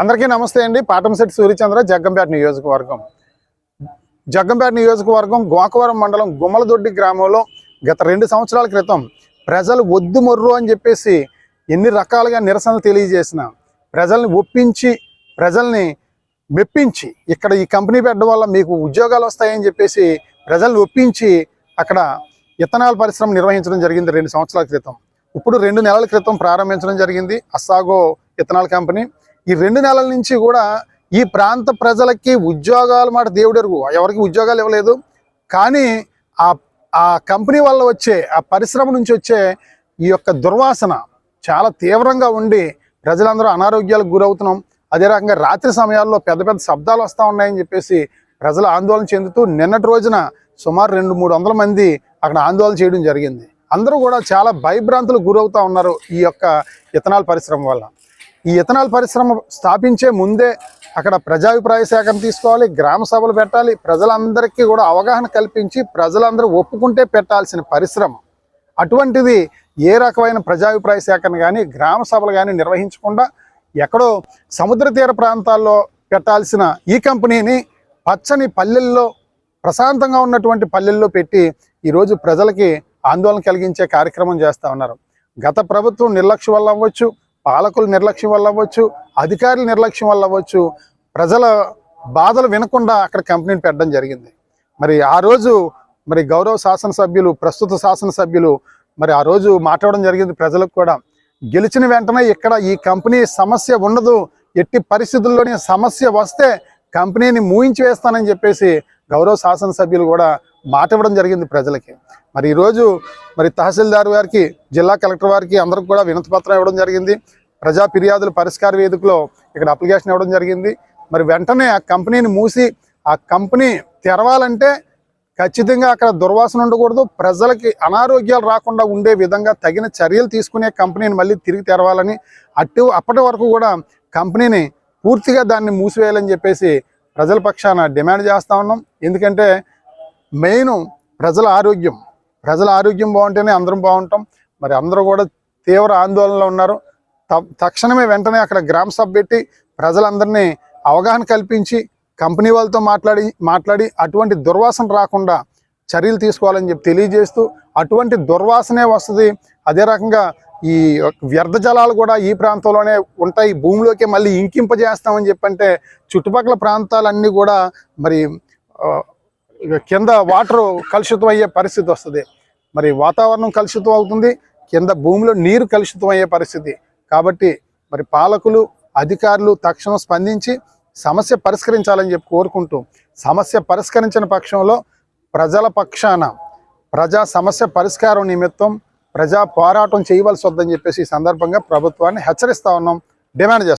అందరికీ నమస్తే అండి. పాటంశెట్టి సూర్యచంద్ర, జగ్గంపేట నియోజకవర్గం. జగ్గంపేట నియోజకవర్గం గోకవరం మండలం గుమ్మలదొడ్డి గ్రామంలో గత 2 సంవత్సరాల క్రితం ప్రజలు వద్దు మొర్రు అని చెప్పేసి ఎన్ని రకాలుగా నిరసనలు తెలియజేసిన ప్రజల్ని ఒప్పించి ప్రజల్ని మెప్పించి ఇక్కడ ఈ కంపెనీ పెట్టడం వల్ల మీకు ఉద్యోగాలు వస్తాయని చెప్పేసి ప్రజల్ని ఒప్పించి అక్కడ ఇథనాల్ పరిశ్రమ నిర్వహించడం జరిగింది 2 సంవత్సరాల క్రితం. ఇప్పుడు 2 నెలల క్రితం ప్రారంభించడం జరిగింది అస్సాగో ఇథనాల్ కంపెనీ. ఈ 2 నెలల నుంచి కూడా ఈ ప్రాంత ప్రజలకి ఉద్యోగాలు మాట దేవుడెరుగు, ఎవరికి ఉద్యోగాలు ఇవ్వలేదు. కానీ ఆ కంపెనీ వల్ల వచ్చే ఆ పరిశ్రమ నుంచి వచ్చే ఈ యొక్క దుర్వాసన చాలా తీవ్రంగా ఉండి ప్రజలందరూ అనారోగ్యాలకు గురవుతున్నాం. అదే రకంగా రాత్రి సమయాల్లో పెద్ద పెద్ద శబ్దాలు వస్తూ ఉన్నాయని చెప్పేసి ప్రజలు ఆందోళన చెందుతూ నిన్నటి రోజున సుమారు 200-300 మంది అక్కడ ఆందోళన చేయడం జరిగింది. అందరూ కూడా చాలా భయభ్రాంతులకు గురవుతూ ఉన్నారు ఈ యొక్క ఇథనాల్ పరిశ్రమ వల్ల. ఈ ఇథనాల్ పరిశ్రమ స్థాపించే ముందే అక్కడ ప్రజాభిప్రాయ సేకరణ తీసుకోవాలి, గ్రామ సభలు పెట్టాలి, ప్రజలందరికీ కూడా అవగాహన కల్పించి ప్రజలందరూ ఒప్పుకుంటే పెట్టాల్సిన పరిశ్రమ. అటువంటిది ఏ రకమైన ప్రజాభిప్రాయ సేకరణ కానీ గ్రామ సభలు కానీ నిర్వహించకుండా ఎక్కడో సముద్ర తీర ప్రాంతాల్లో పెట్టాల్సిన ఈ కంపెనీని పచ్చని పల్లెల్లో, ప్రశాంతంగా ఉన్నటువంటి పల్లెల్లో పెట్టి ఈరోజు ప్రజలకి ఆందోళన కలిగించే కార్యక్రమం చేస్తూ ఉన్నారు. గత ప్రభుత్వం నిర్లక్ష్యం వల్ల అవ్వచ్చు, పాలకుల నిర్లక్ష్యం వల్ల అవ్వచ్చు, అధికారుల నిర్లక్ష్యం వల్ల అవ్వచ్చు, ప్రజల బాధలు వినకుండా అక్కడ కంపెనీని పెట్టడం జరిగింది. మరి ఆ రోజు గౌరవ శాసనసభ్యులు, ప్రస్తుత శాసనసభ్యులు ఆ రోజు మాట్లాడడం జరిగింది. ప్రజలకు కూడా గెలిచిన వెంటనే ఇక్కడ ఈ కంపెనీ సమస్య ఉండదు, ఎట్టి పరిస్థితుల్లోనే సమస్య వస్తే కంపెనీని మూయించి వేస్తానని చెప్పేసి గౌరవ శాసనసభ్యులు కూడా మాట ఇవ్వడం జరిగింది ప్రజలకి. ఈరోజు తహసీల్దార్ వారికి, జిల్లా కలెక్టర్ వారికి అందరికి కూడా వినతి పత్రం ఇవ్వడం జరిగింది. ప్రజా ఫిర్యాదుల పరిష్కార వేదికలో ఇక్కడ అప్లికేషన్ ఇవ్వడం జరిగింది. వెంటనే ఆ కంపెనీని మూసి ఆ కంపెనీ తెరవాలంటే ఖచ్చితంగా అక్కడ దుర్వాసన ఉండకూడదు, ప్రజలకి అనారోగ్యాలు రాకుండా ఉండే విధంగా తగిన చర్యలు తీసుకునే కంపెనీని మళ్ళీ తిరిగి తెరవాలని, అప్పటి వరకు కూడా కంపెనీని పూర్తిగా దాన్ని మూసివేయాలని చెప్పేసి ప్రజల పక్షాన డిమాండ్ చేస్తూ ఉన్నాం. ఎందుకంటే మెయిన్ ప్రజల ఆరోగ్యం బాగుంటేనే అందరం బాగుంటాం. అందరూ కూడా తీవ్ర ఆందోళనలో ఉన్నారు. తక్షణమే వెంటనే అక్కడ గ్రామ సభ పెట్టి ప్రజలందరినీ అవగాహన కల్పించి కంపెనీ వాళ్ళతో మాట్లాడి అటువంటి దుర్వాసన రాకుండా చర్యలు తీసుకోవాలని చెప్పి తెలియజేస్తూ, అటువంటి దుర్వాసనే వస్తుంది. అదే రకంగా ఈ వ్యర్థ జలాలు కూడా ఈ ప్రాంతంలోనే ఉంటాయి, భూమిలోకి మళ్ళీ ఇంకింపజేస్తామని చెప్పంటే చుట్టుపక్కల ప్రాంతాలన్నీ కూడా కింద వాటర్ కలుషితం అయ్యే పరిస్థితి వస్తుంది. వాతావరణం కలుషితం అవుతుంది, కింద భూమిలో నీరు కలుషితం అయ్యే పరిస్థితి. కాబట్టి పాలకులు, అధికారులు తక్షణం స్పందించి సమస్య పరిష్కరించాలని చెప్పి కోరుకుంటూ, సమస్య పరిష్కరించిన పక్షంలో ప్రజల పక్షాన ప్రజా సమస్య పరిష్కారం నిమిత్తం ప్రజా పోరాటం చేయవలసి వద్దని చెప్పేసి ఈ సందర్భంగా ప్రభుత్వాన్ని హెచ్చరిస్తా ఉన్నాం, డిమాండ్ చేస్తాం.